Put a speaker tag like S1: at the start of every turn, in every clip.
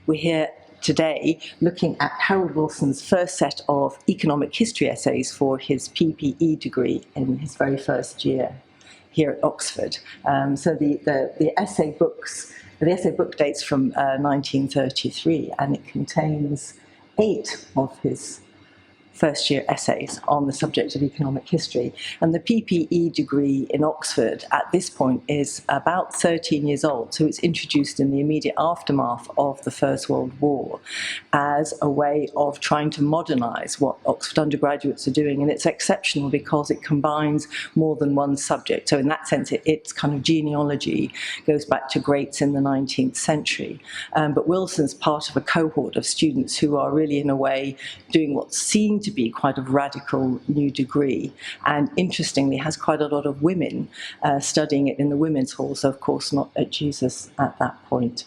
S1: we're here today looking at Harold Wilson's first set of economic history essays for his PPE degree in his very first year here at Oxford. So the essay book dates from 1933, and it contains 8 of his first year essays on the subject of economic history. And the PPE degree in Oxford at this point is about 13 years old, so it's introduced in the immediate aftermath of the First World War as a way of trying to modernise what Oxford undergraduates are doing, and it's exceptional because it combines more than one subject. So in that sense, its kind of genealogy goes back to greats in the 19th century. But Wilson's part of a cohort of students who are really, in a way, doing what seemed to be quite a radical new degree, and interestingly has quite a lot of women studying it in the women's hall, so of course not at Jesus at that point.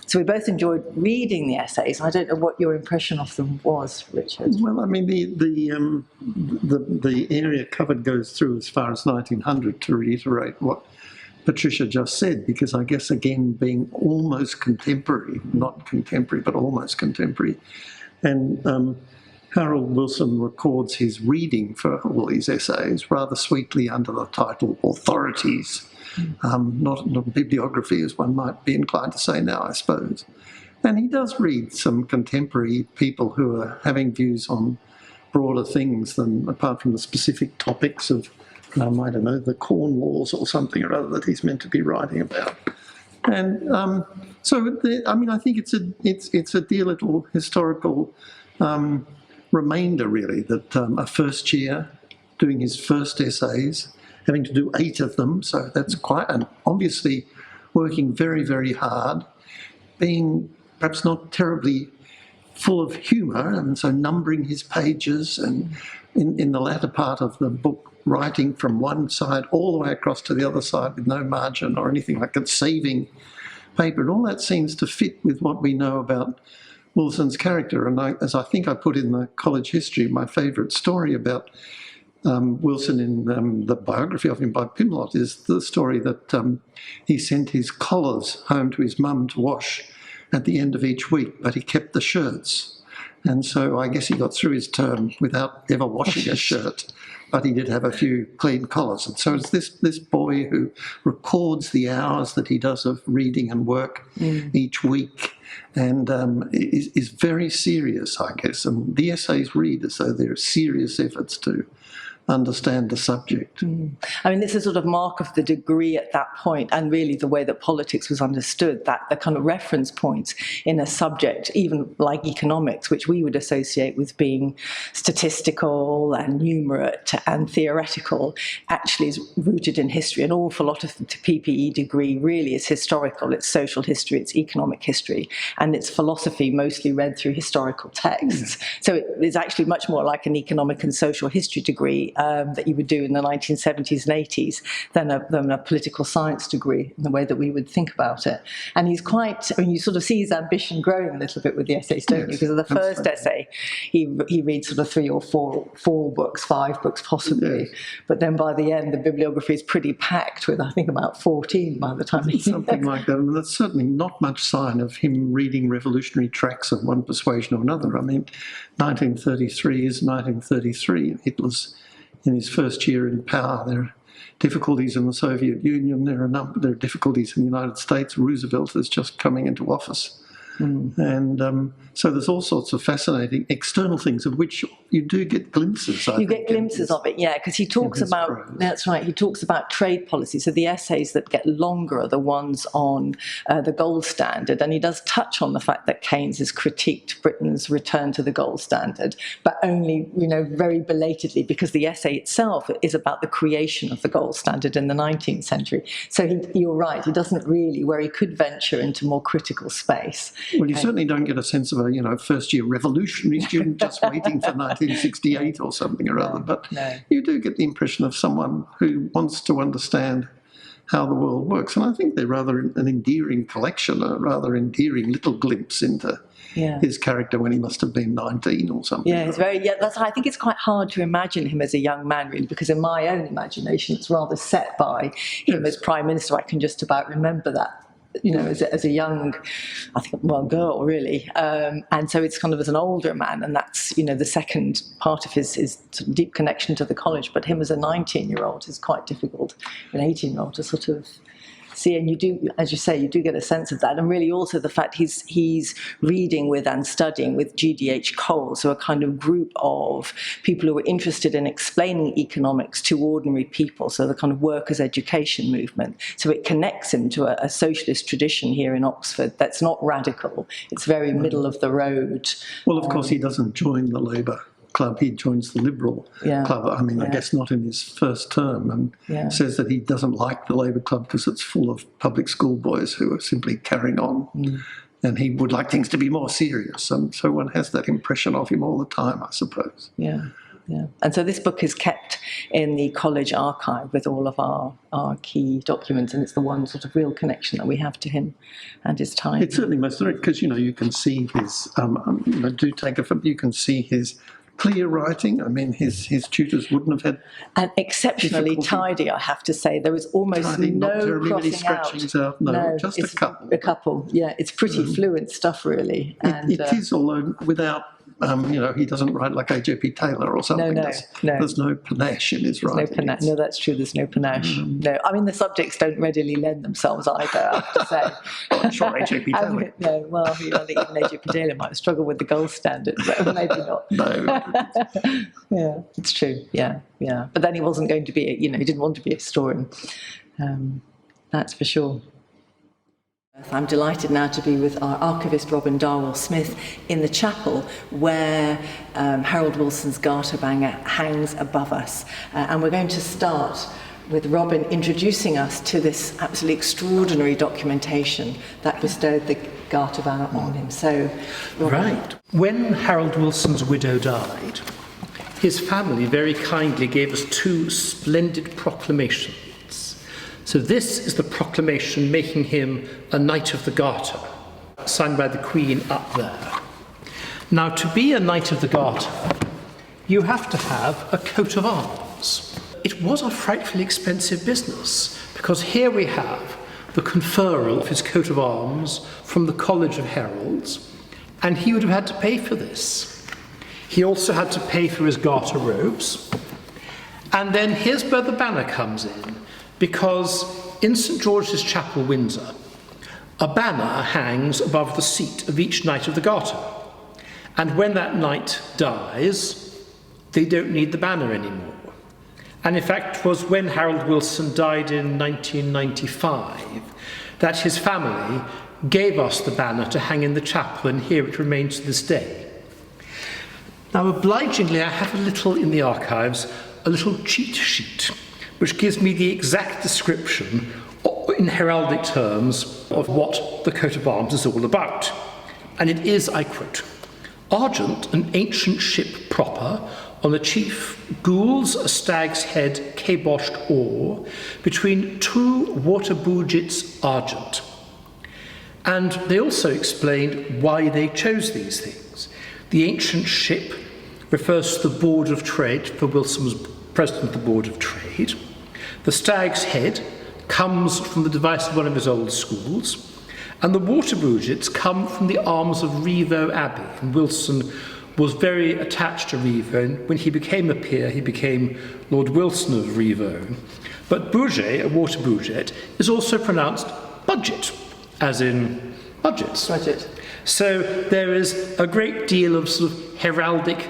S1: So we both enjoyed reading the essays. I don't know what your impression of them was, Richard.
S2: Well, I mean, the area covered goes through as far as 1900, to reiterate what Patricia just said, because I guess, again, being almost contemporary, not contemporary, but almost contemporary, and Harold Wilson records his reading for all these essays rather sweetly under the title Authorities, not bibliography as one might be inclined to say now, I suppose. And he does read some contemporary people who are having views on broader things than, apart from the specific topics of, I don't know, the Corn Laws or something or other that he's meant to be writing about. And I mean, I think it's a dear little historical remainder, really, that a first year doing his first essays, having to do 8 of them, so that's quite, and obviously working very, very hard, being perhaps not terribly full of humour, and so numbering his pages, and in the latter part of the book, writing from one side all the way across to the other side with no margin or anything like that, saving paper, and all that seems to fit with what we know about Wilson's character. And as I think I put in the college history, my favourite story about Wilson in the biography of him by Pimlott is the story that he sent his collars home to his mum to wash at the end of each week, but he kept the shirts. And so I guess he got through his term without ever washing a shirt, but he did have a few clean collars. And so it's this boy who records the hours that he does of reading and work each week, and is very serious, I guess. And the essays read as though they're serious efforts to understand the subject.
S1: I mean, it's a sort of mark of the degree at that point, and really the way that politics was understood, that the kind of reference points in a subject, even like economics, which we would associate with being statistical and numerate and theoretical, actually is rooted in history. An awful lot of the PPE degree really is historical. It's social history, it's economic history, and it's philosophy mostly read through historical texts. So it is actually much more like an economic and social history degree that you would do in the 1970s and 80s than a political science degree in the way that we would think about it. And he's quite, I mean, you sort of see his ambition growing a little bit with the essays, don't you? Because of the first essay, he reads sort of 3 or 4 books, 5 books possibly. Yes. But then by the end, the bibliography is pretty packed with, I think, about 14 by the time he's
S2: something like that. And that's certainly not much sign of him reading revolutionary tracts of one persuasion or another. I mean, 1933 is 1933. Hitler's in his first year in power. There are difficulties in the Soviet Union. There are difficulties in the United States. Roosevelt is just coming into office. And so there's all sorts of fascinating external things of which you do get glimpses.
S1: You get glimpses of it, yeah, because he talks about, that's right, he talks about trade policy. So the essays that get longer are the ones on the gold standard, and he does touch on the fact that Keynes has critiqued Britain's return to the gold standard, but only, very belatedly, because the essay itself is about the creation of the gold standard in the 19th century. So you're right, he doesn't really, where he could venture into more critical space.
S2: Well, you certainly don't get a sense of a first-year revolutionary student just waiting for 1968 or something or other, but you do get the impression of someone who wants to understand how the world works. And I think they're rather an endearing collection, a rather endearing little glimpse into his character when he must have been 19 or something.
S1: Yeah, I think it's quite hard to imagine him as a young man, really, because in my own imagination it's rather set by him as Prime Minister. I can just about remember that as a young, I think, girl really, and so it's kind of as an older man, and that's the second part of his sort of deep connection to the college. But him as a 19-year-old is quite difficult, an 18-year-old to sort of see, and you do, as you say, you do get a sense of that, and really also the fact he's reading with and studying with GDH Cole, so a kind of group of people who are interested in explaining economics to ordinary people, so the kind of workers' education movement. So it connects him to a socialist tradition here in Oxford that's not radical, it's very middle of the road.
S2: Well, of course, he doesn't join the Labour Club, he joins the Liberal Club. I mean, I guess not in his first term, and says that he doesn't like the Labour Club because it's full of public school boys who are simply carrying on, and he would like things to be more serious. And so one has that impression of him all the time, I suppose.
S1: Yeah. And so this book is kept in the college archive with all of our key documents, and it's the one sort of real connection that we have to him and his time.
S2: It's certainly most direct, because you can see his you can see his clear writing. I mean, his tutors wouldn't have had.
S1: And exceptionally tidy, I have to say. There was almost
S2: tidy,
S1: no
S2: not terribly many
S1: crossing
S2: scratchings out. No, just a couple.
S1: A couple, yeah. It's pretty fluent stuff, really.
S2: It is, although without. He doesn't write like A.J.P. Taylor or something.
S1: No.
S2: There's no panache in his writing.
S1: No panache. No, that's true. There's no panache. No, I mean, the subjects don't readily lend themselves either, I have to say.
S2: I'm sure A.J.P. Taylor.
S1: No, well, I think even A.J.P. Taylor might struggle with the gold standard, but maybe not.
S2: No.
S1: Yeah, it's true. Yeah. But then he wasn't going to be, he didn't want to be a historian. That's for sure. I'm delighted now to be with our archivist Robin Darwall-Smith in the chapel where Harold Wilson's Garter Banger hangs above us. And we're going to start with Robin introducing us to this absolutely extraordinary documentation that bestowed the Garter Banger on him. So, Robin.
S3: Right. When Harold Wilson's widow died, his family very kindly gave us two splendid proclamations. So this is the proclamation making him a Knight of the Garter, signed by the Queen up there. Now, to be a Knight of the Garter, you have to have a coat of arms. It was a frightfully expensive business, because here we have the conferral of his coat of arms from the College of Heralds, and he would have had to pay for this. He also had to pay for his garter robes. And then here's where the banner comes in. Because in St George's Chapel, Windsor, a banner hangs above the seat of each Knight of the Garter. And when that knight dies, they don't need the banner anymore. And in fact, it was when Harold Wilson died in 1995 that his family gave us the banner to hang in the chapel, and here it remains to this day. Now, obligingly, I have a little in the archives, a little cheat sheet, which gives me the exact description in heraldic terms of what the coat of arms is all about. And it is, I quote, "Argent, an ancient ship proper, on the chief gules a stag's head caboshed oar, between two water bougits argent." And they also explained why they chose these things. The ancient ship refers to the Board of Trade, for Wilson was president of the Board of Trade. The stag's head comes from the device of one of his old schools, and the water bougits come from the arms of Rievaulx Abbey. And Wilson was very attached to Rievaulx, and when he became a peer, he became Lord Wilson of Rievaulx. But bouget, a water bougit, is also pronounced budget, as in budgets.
S1: Budget.
S3: So there is a great deal of sort of heraldic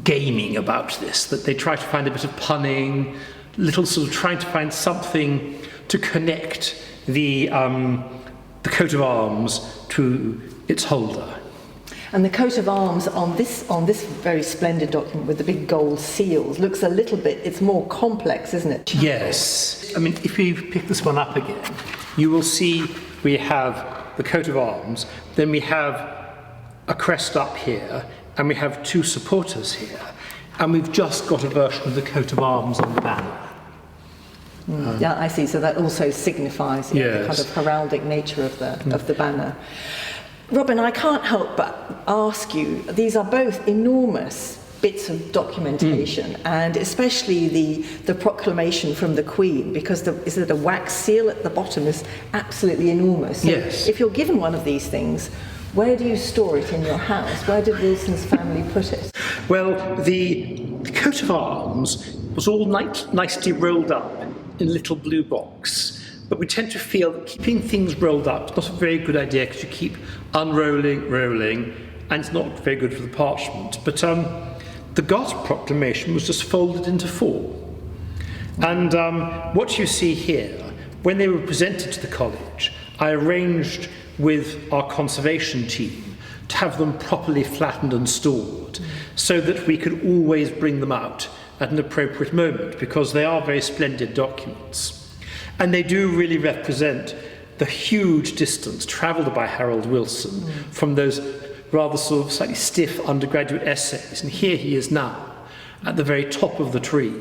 S3: gaming about this, that they try to find a bit of punning, little sort of trying to find something to connect the coat of arms to its holder.
S1: And the coat of arms on this very splendid document with the big gold seals looks a little bit, it's more complex, isn't it?
S3: Yes. I mean, if you pick this one up again, you will see we have the coat of arms, then we have a crest up here, and we have two supporters here, and we've just got a version of the coat of arms on the banner.
S1: Yeah, I see. So that also signifies the kind of heraldic nature of the banner. Robin, I can't help but ask you, these are both enormous bits of documentation, and especially the proclamation from the Queen, because is it a wax seal at the bottom is absolutely enormous. So
S3: yes.
S1: if you're given one of these things, where do you store it in your house? Where did Wilson's family put it?
S3: Well, the coat of arms was all nicely rolled up in a little blue box. But we tend to feel that keeping things rolled up is not a very good idea, because you keep unrolling, rolling, and it's not very good for the parchment. But the Goth proclamation was just folded into four. And what you see here, when they were presented to the college, I arranged with our conservation team to have them properly flattened and stored, so that we could always bring them out at an appropriate moment, because they are very splendid documents. And they do really represent the huge distance travelled by Harold Wilson from those rather sort of slightly stiff undergraduate essays. And here he is now, at the very top of the tree.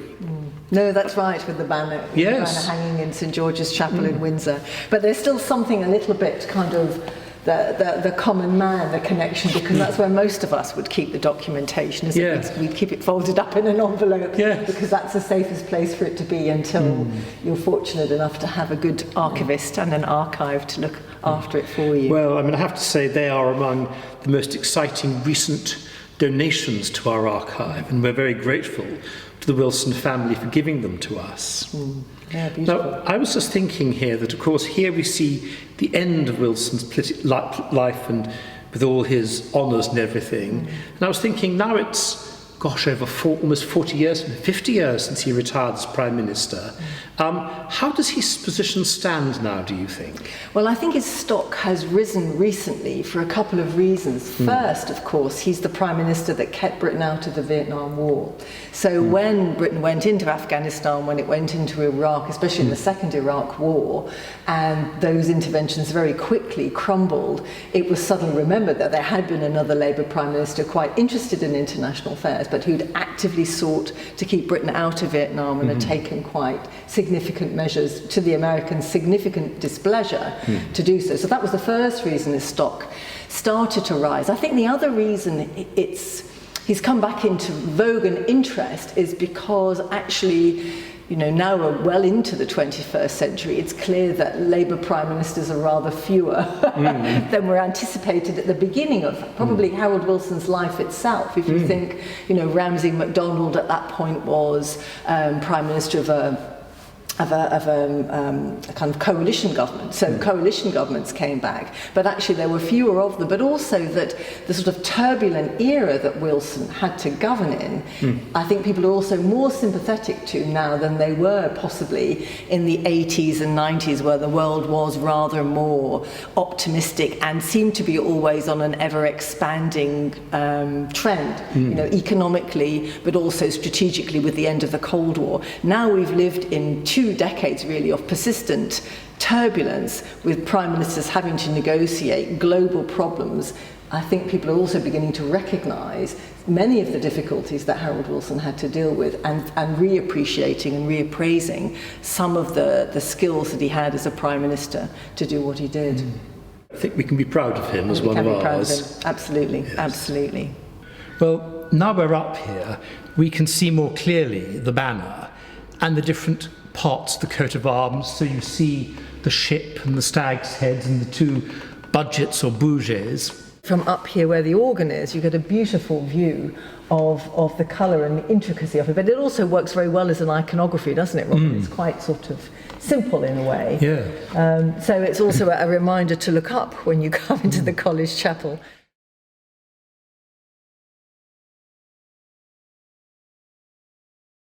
S1: No, that's right, with the banner,
S3: Yes.
S1: the banner hanging in St George's Chapel in Windsor. But there's still something a little bit kind of the common man, the connection, because that's where most of us would keep the documentation. Is
S3: Yeah.
S1: we'd keep it folded up in an envelope,
S3: Yes.
S1: because that's the safest place for it to be until you're fortunate enough to have a good archivist and an archive to look after it for you.
S3: Well, I mean, I have to say they are among the most exciting recent donations to our archive, and we're very grateful to the Wilson family for giving them to us.
S1: Yeah, beautiful.
S3: Now, I was just thinking here that, of course, here we see the end of Wilson's life, and with all his honours and everything. And I was thinking, now it's, gosh, almost 40 years, 50 years since he retired as Prime Minister. How does his position stand now, do you think?
S1: Well, I think his stock has risen recently for a couple of reasons. First, of course, he's the Prime Minister that kept Britain out of the Vietnam War. So when Britain went into Afghanistan, when it went into Iraq, especially in the Second Iraq War, and those interventions very quickly crumbled, it was suddenly remembered that there had been another Labour Prime Minister quite interested in international affairs, but who'd actively sought to keep Britain out of Vietnam and had taken quite significant measures, to the Americans' significant displeasure to do so. So that was the first reason his stock started to rise. I think the other reason he's come back into vogue and interest is because actually, you know, now we're well into the 21st century, it's clear that Labour Prime Ministers are rather fewer than were anticipated at the beginning of probably Harold Wilson's life itself. If you think, you know, Ramsay MacDonald at that point was Prime Minister of a kind of coalition government. So coalition governments came back, but actually there were fewer of them, but also that the sort of turbulent era that Wilson had to govern in, I think people are also more sympathetic to now than they were possibly in the 80s and 90s, where the world was rather more optimistic and seemed to be always on an ever expanding trend, you know, economically, but also strategically with the end of the Cold War. Now we've lived in 2 decades really of persistent turbulence, with prime ministers having to negotiate global problems. I think people are also beginning to recognise many of the difficulties that Harold Wilson had to deal with, and reappreciating and reappraising some of the skills that he had as a prime minister to do what he did.
S3: I think we can be proud of him as one of ours.
S1: Absolutely,
S3: Yes.
S1: absolutely.
S3: Well, now we're up here, we can see more clearly the banner and the different parts of the coat of arms. So you see the ship and the stag's heads and the 2 budgets or bouges.
S1: From up here where the organ is, you get a beautiful view of the colour and the intricacy of it. But it also works very well as an iconography, doesn't it, Robin? It's quite sort of simple in a way.
S3: Yeah.
S1: So it's also a reminder to look up when you come into the college chapel.